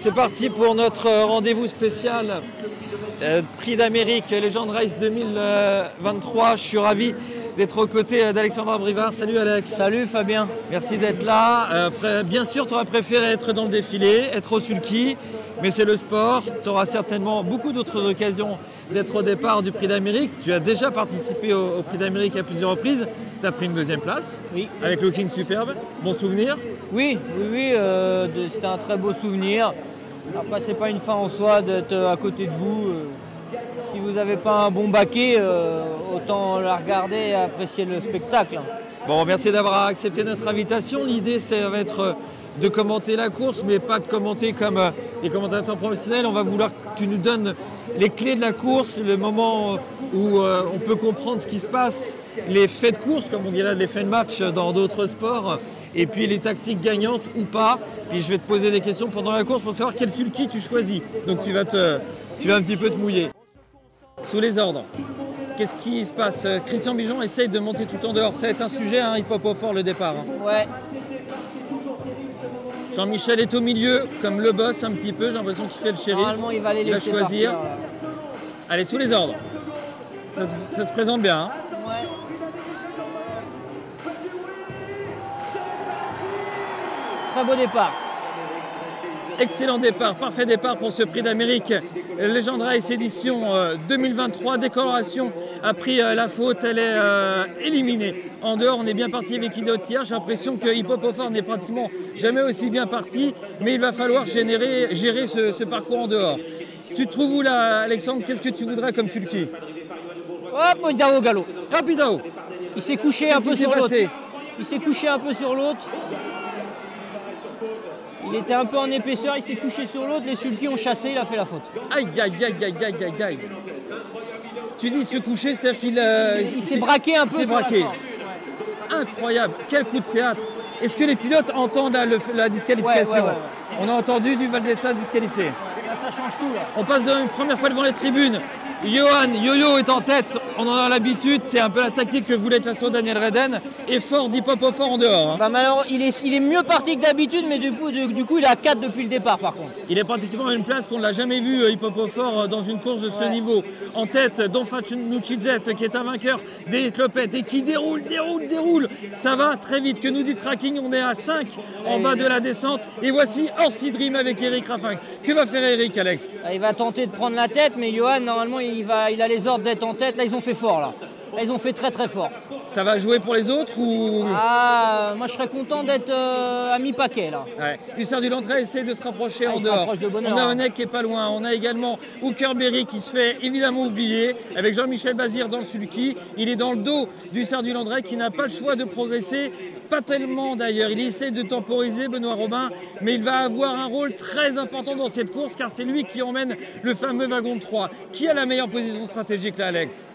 C'est parti pour notre rendez-vous spécial Prix d'Amérique Legend Race 2023. Je suis ravi d'être aux côtés d'Alexandra Brivard. Salut Alex. Salut Fabien. Merci d'être là. Bien sûr, tu aurais préféré être dans le défilé, être au sulky, mais c'est le sport. Tu auras certainement beaucoup d'autres occasions d'être au départ du Prix d'Amérique. Tu as déjà participé au Prix d'Amérique à plusieurs reprises. Tu as pris une deuxième place, oui, avec Looking Superbe. Bon souvenir? Oui, c'était un très beau souvenir. Après, c'est pas une fin en soi d'être à côté de vous. Si vous n'avez pas un bon baquet, autant la regarder et apprécier le spectacle. Bon, merci d'avoir accepté notre invitation. L'idée, ça va être de commenter la course, mais pas de commenter comme les commentateurs professionnels. On va vouloir que tu nous donnes les clés de la course, le moment où on peut comprendre ce qui se passe, les faits de course, comme on dirait, les faits de match dans d'autres sports, et puis les tactiques gagnantes ou pas. Puis je vais te poser des questions pendant la course pour savoir quel sulky tu choisis. Donc tu vas un petit peu te mouiller. Sous les ordres, qu'est-ce qui se passe? Christian Bijon essaye de monter tout en dehors. Ça va être un sujet, hein, hip-hop au fort le départ. Hein. Ouais. Jean-Michel est au milieu, comme le boss un petit peu. J'ai l'impression qu'il fait le shérif. Normalement, il va les laisser choisir. Partir, allez, sous les ordres. Ça se présente bien. Hein. Ouais. Très beau départ. Excellent départ, parfait départ pour ce Prix d'Amérique Legend Race édition 2023. Décoloration a pris la faute, elle est éliminée. En dehors, on est bien parti avec Ido Tier. J'ai l'impression que Hip Hop au Fort n'est pratiquement jamais aussi bien parti, mais il va falloir gérer ce parcours en dehors. Tu te trouves où là, Alexandre? Qu'est-ce que tu voudrais comme sulky? Hop, Pidao galop. Ah, Pidao. Il s'est couché un peu sur l'autre. Il s'est couché un peu sur l'autre. Il était un peu en épaisseur, il s'est couché sur l'autre, les sulky ont chassé, il a fait la faute. Aïe, aïe, aïe, aïe, aïe, aïe, aïe. Tu dis se coucher, c'est-à-dire qu'il il s'est braqué un peu. Il s'est braqué. Incroyable, quel coup de théâtre. Est-ce que les pilotes entendent la disqualification? Ouais. On a entendu du Valdetta disqualifié. Là, ça change tout. Là. On passe une première fois devant les tribunes. Johan, Yo-Yo est en tête, on en a l'habitude, c'est un peu la tactique que voulait de toute façon Daniel Redden. Et fort d'Hip Hop au Fort en dehors. Hein. Bah, alors, il est mieux parti que d'habitude, mais du coup, il est à 4 depuis le départ par contre. Il est pratiquement à une place qu'on ne l'a jamais vu Hip Hop au Fort dans une course de ce niveau. En tête, Don Fanucci-Zet qui est un vainqueur des clopettes et qui déroule. Ça va très vite. Que nous dit Tracking? On est à 5 en bas de la descente. Et voici Orsi Dream avec Eric Raffin. Que va faire Eric, Alex? Il va tenter de prendre la tête, mais Johan, normalement, il a les ordres d'être en tête. Là, ils ont fait fort. Là, ils ont fait très très fort. Ça va jouer pour les autres ou... Ah, moi, je serais content d'être à mi-paquet, là. Ouais. Hussard du Landré essaie de se rapprocher en dehors. Bonheur, on a Onek qui est pas loin. On a également Hooker Berry qui se fait évidemment oublier. Avec Jean-Michel Bazir dans le sulky. Il est dans le dos d'Hussard du Landré qui n'a pas le choix de progresser. Pas tellement d'ailleurs, il essaie de temporiser Benoît Robin, mais il va avoir un rôle très important dans cette course car c'est lui qui emmène le fameux wagon de 3. Qui a la meilleure position stratégique là, Alex?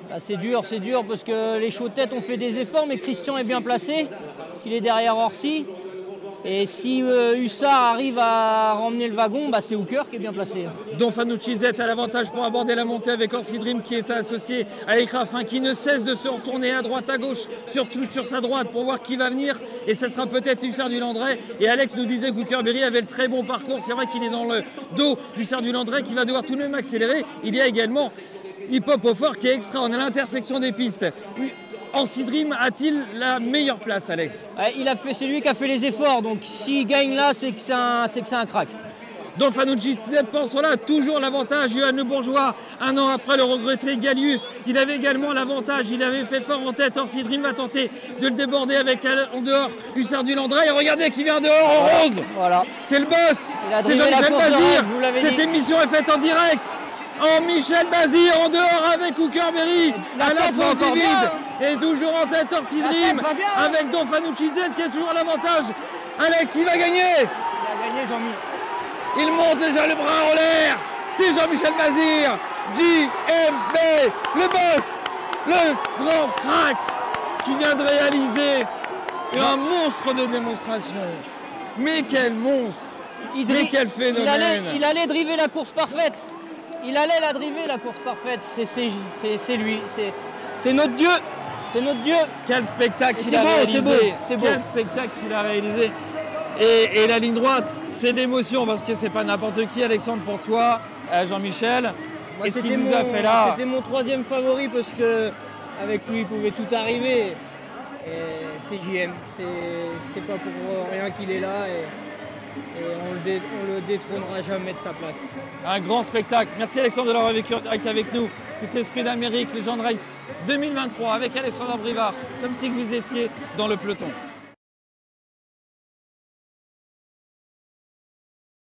Ah, c'est dur parce que les chauds-têtes ont fait des efforts, mais Christian est bien placé. Il est derrière Orsi. Et si Hussard arrive à ramener le wagon, bah, c'est Hooker qui est bien placé. Don Fanucci-Zet a l'avantage pour aborder la montée avec Orsi Dream qui est associé à Eric Raffin qui ne cesse de se retourner à droite, à gauche, surtout sur sa droite pour voir qui va venir. Et ce sera peut-être Hussard du Landré. Et Alex nous disait que Hooker Berry avait le très bon parcours. C'est vrai qu'il est dans le dos d'Hussard du Landré qui va devoir tout de même accélérer. Il y a également Hip Hop au Fort qui est extra. On a l'intersection des pistes. Orsi Dream a-t-il la meilleure place, Alex? C'est lui qui a fait les efforts, donc s'il gagne là, c'est que c'est un crack. Don Fanucci-Zet pense là, toujours l'avantage. Johan Le Bourgeois, un an après le regretté Gallius, il avait également l'avantage, il avait fait fort en tête. Orsi Dream va tenter de le déborder avec en dehors Hussard du Landré. Et regardez qui vient dehors en rose. Voilà. C'est le boss, c'est Jean-Michel Bazir. Cette émission est faite en direct. Michel Bazir en dehors avec Hooker Berry à la fois du vide et toujours en tête Orsi Dream avec Don Fanucci-Zet qui a toujours l'avantage. Alex, il va gagner. Il a gagné, Jean-Mi. Il monte déjà le bras en l'air. C'est Jean-Michel Bazir, JMB, le boss, le grand crack qui vient de réaliser un monstre de démonstration. Mais quel monstre, mais quel phénomène. Il allait driver la course parfaite. Il allait la driver, la course parfaite. C'est lui. C'est notre Dieu. C'est notre Dieu. Quel spectacle qu'il a réalisé. C'est beau. Quel spectacle qu'il a réalisé. Et la ligne droite, c'est d'émotion parce que c'est pas n'importe qui, Alexandre, pour toi, Jean-Michel. Et ce qu'il nous a fait là. C'était mon troisième favori parce que avec lui il pouvait tout arriver. Et c'est JM, c'est pas pour rien qu'il est là et on le détrônera jamais de sa place. Un grand spectacle. Merci Alexandre de l'avoir vécu en direct avec nous. C'était Esprit d'Amérique, Legend Race 2023 avec Alexandre Brivard, comme si vous étiez dans le peloton.